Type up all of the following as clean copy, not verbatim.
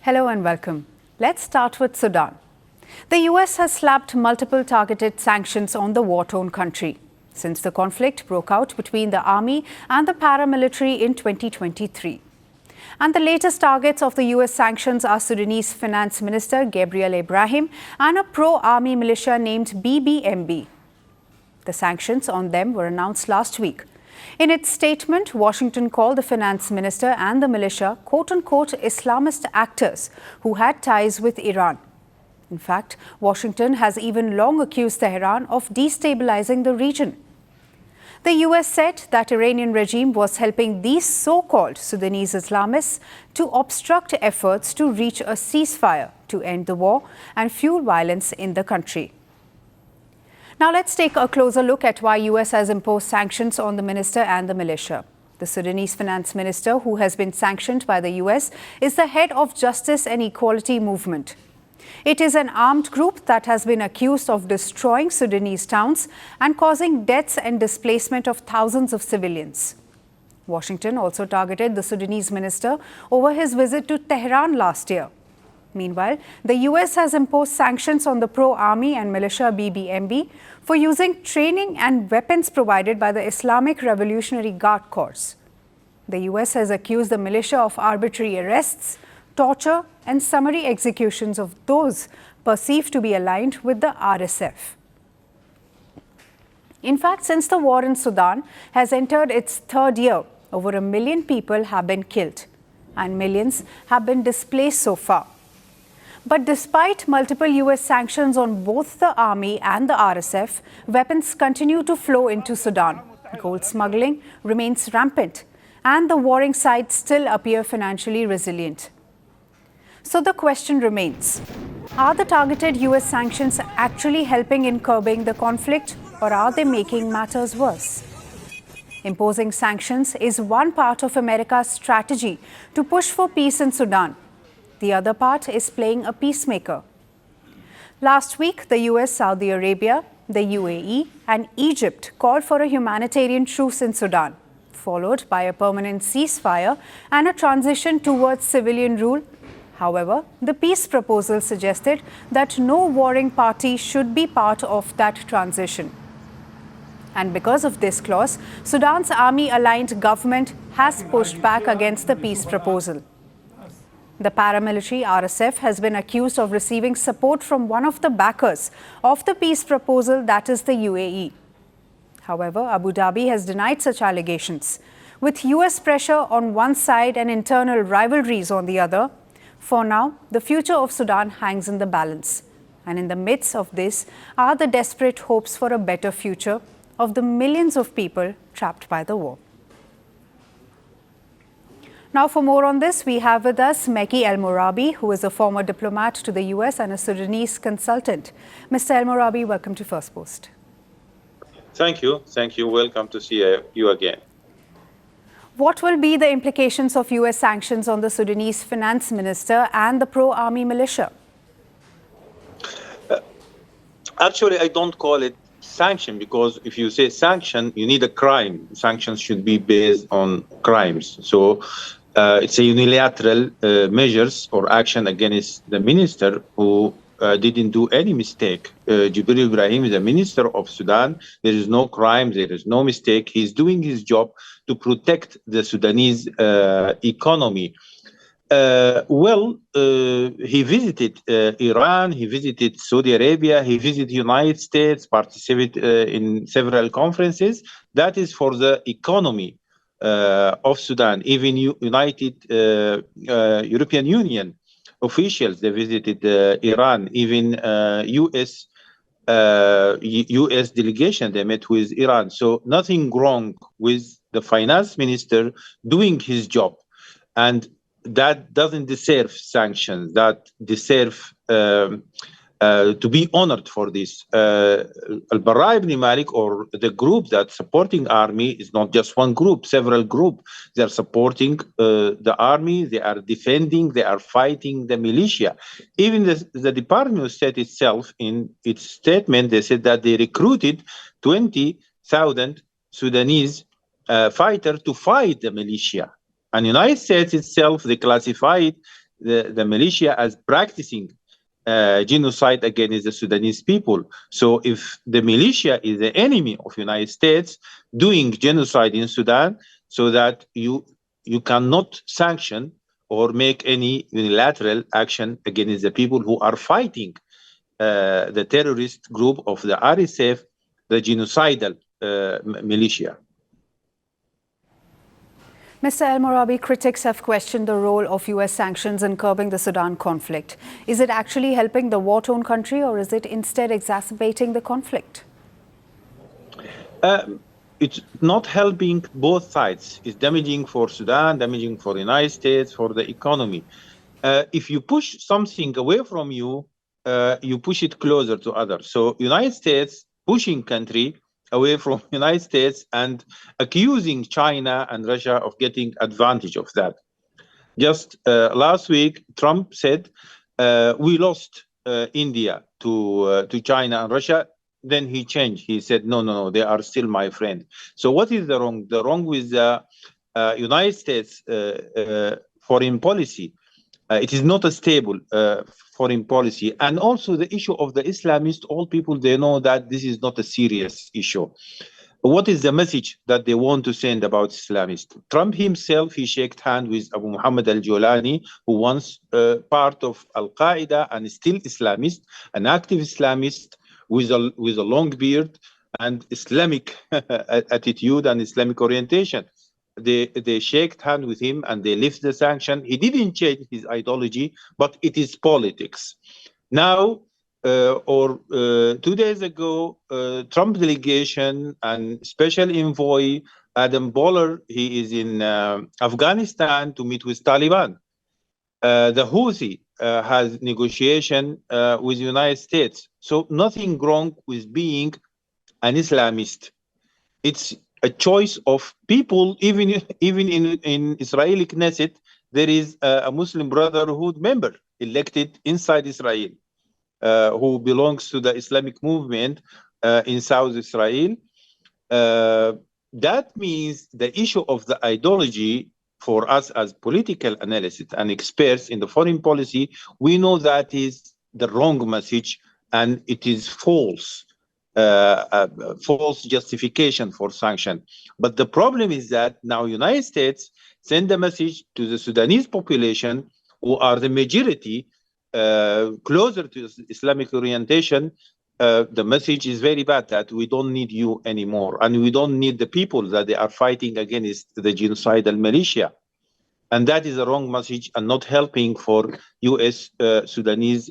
Hello and welcome. Let's start with Sudan. The US has slapped multiple targeted sanctions on the war-torn country since the conflict broke out between the army and the paramilitary in 2023. And the latest targets of the US sanctions are Sudanese Finance Minister Gebreil Ibrahim and a pro-army militia named BBMB. The sanctions on them were announced last week. In its statement, Washington called the finance minister and the militia quote-unquote Islamist actors who had ties with Iran. In fact, Washington has even long accused Tehran of destabilizing the region. The US said that Iranian regime was helping these so-called Sudanese Islamists to obstruct efforts to reach a ceasefire to end the war and fuel violence in the country. Now let's take a closer look at why US has imposed sanctions on the minister and the militia. The Sudanese finance minister, who has been sanctioned by the US, is the head of Justice and Equality Movement. It is an armed group that has been accused of destroying Sudanese towns and causing deaths and displacement of thousands of civilians. Washington also targeted the Sudanese minister over his visit to Tehran last year. Meanwhile, the US has imposed sanctions on the pro-army and militia BBMB for using training and weapons provided by the Islamic Revolutionary Guard Corps. The US has accused the militia of arbitrary arrests, torture, and summary executions of those perceived to be aligned with the RSF. In fact, since the war in Sudan has entered its third year, over 1 million people have been killed and millions have been displaced so far. But despite multiple US sanctions on both the army and the RSF, weapons continue to flow into Sudan. Gold smuggling remains rampant, and the warring sides still appear financially resilient. So the question remains, are the targeted US sanctions actually helping in curbing the conflict, or are they making matters worse? Imposing sanctions is one part of America's strategy to push for peace in Sudan. The other part is playing a peacemaker. Last week, the US, Saudi Arabia, the UAE, and Egypt called for a humanitarian truce in Sudan, followed by a permanent ceasefire and a transition towards civilian rule. However, the peace proposal suggested that no warring party should be part of that transition. And because of this clause, Sudan's army-aligned government has pushed back against the peace proposal. The paramilitary RSF has been accused of receiving support from one of the backers of the peace proposal, that is the UAE. However, Abu Dhabi has denied such allegations. With US pressure on one side and internal rivalries on the other, for now, the future of Sudan hangs in the balance. And in the midst of this are the desperate hopes for a better future of the millions of people trapped by the war. Now, for more on this, we have with us Meki El-Morabi, who is a former diplomat to the US and a Sudanese consultant. Mr. El-Morabi, welcome to Firstpost. Thank you. Thank you. Welcome to see you again. What will be the implications of US sanctions on the Sudanese finance minister and the pro-army militia? Actually, I don't call it sanction, because if you say sanction, you need a crime. Sanctions should be based on crimes. So it's a unilateral measures or action against the minister who didn't do any mistake. Gebreil Ibrahim is the minister of Sudan. There is no crime. There is no mistake. He's doing his job to protect the Sudanese economy. He visited Iran, he visited Saudi Arabia, he visited United States, participated in several conferences. That is for the economy of Sudan. Even United European Union officials, they visited Iran. Even US delegation, they met with Iran. So nothing wrong with the finance minister doing his job. And that doesn't deserve sanctions, that deserve to be honored for this. Al-Baraa Bin Malik, or the group that's supporting army, is not just one group, several groups. They are supporting the army, they are defending, they are fighting the militia. Even the Department of State itself, in its statement, they said that they recruited 20,000 Sudanese fighters to fight the militia. And the United States itself, they classified the militia as practicing genocide against the Sudanese people. So if the militia is the enemy of United States doing genocide in Sudan, so that you cannot sanction or make any unilateral action against the people who are fighting the terrorist group of the RSF, the genocidal militia. Mr. El-Morabi, critics have questioned the role of US sanctions in curbing the Sudan conflict. Is it actually helping the war-torn country, or is it instead exacerbating the conflict? It's not helping both sides. It's damaging for Sudan, damaging for the United States, for the economy. If you push something away from you, you push it closer to others. So United States pushing country away from United States and accusing China and Russia of getting advantage of that. Just last week, Trump said, we lost India to China and Russia. Then he changed. He said, no, they are still my friend. So what is the wrong? The wrong with the United States foreign policy. It is not a stable foreign policy. And also the issue of the Islamists, all people, they know that this is not a serious issue. What is the message that they want to send about Islamists? Trump himself, he shook hands with Abu Muhammad al-Jolani, who once part of Al-Qaeda and still Islamist, an active Islamist with a long beard and Islamic attitude and Islamic orientation. They shook hands with him and they lift the sanction. He didn't change his ideology, but it is politics. Now, 2 days ago, Trump delegation and special envoy Adam Boehler, he is in Afghanistan to meet with Taliban. The Houthi has negotiation with the United States. So nothing wrong with being an Islamist. It's a choice of people. Even in Israeli Knesset, there is a Muslim Brotherhood member elected inside Israel who belongs to the Islamic movement in South Israel. That means the issue of the ideology for us as political analysts and experts in the foreign policy, we know that is the wrong message and it is false. False justification for sanction. But the problem is that now United States send a message to the Sudanese population, who are the majority, closer to Islamic orientation. The message is very bad, that we don't need you anymore, and we don't need the people that they are fighting against the genocidal militia. And that is a wrong message and not helping for US-Sudanese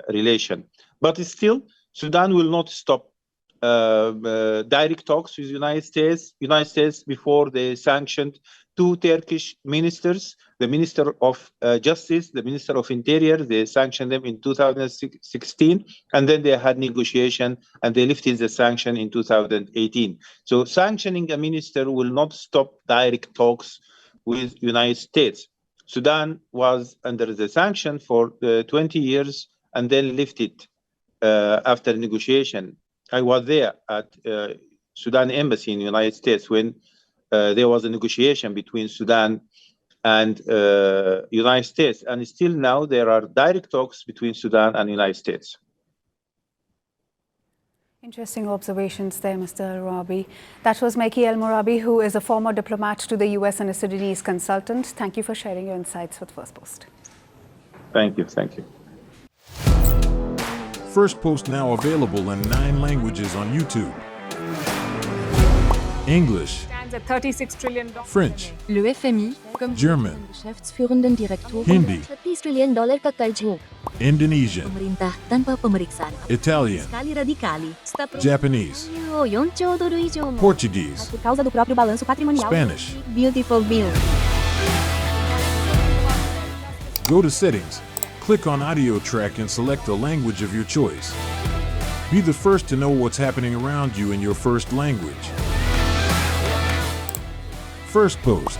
relation. But still, Sudan will not stop direct talks with United States. United States, before they sanctioned 2 Turkish ministers, the Minister of Justice, the Minister of Interior, they sanctioned them in 2016, and then they had negotiation and they lifted the sanction in 2018. So sanctioning a minister will not stop direct talks with United States. Sudan was under the sanction for 20 years and then lifted after negotiation. I was there at Sudan Embassy in the United States when there was a negotiation between Sudan and United States. And still now there are direct talks between Sudan and United States. Interesting observations there, Mr. El-Morabi. That was Meki El-Morabi, who is a former diplomat to the US and a Sudanese consultant. Thank you for sharing your insights with Firstpost. Thank you. Thank you. Firstpost now available in 9 languages on YouTube. English, At $36 trillion. French, Le FMI, comme German, Geschäftsführenden Direktor Hindi, $30 trillion ka tayo. Indonesian, Pemerintah tanpa pemeriksaan. Italian, Sekali radikali. Japanese, 4 兆ドル以上も Portuguese, por causa do próprio balanço patrimonial. Spanish. Beautiful bill. Go to Settings, click on Audio Track and select a language of your choice. Be the first to know what's happening around you in your first language. Firstpost.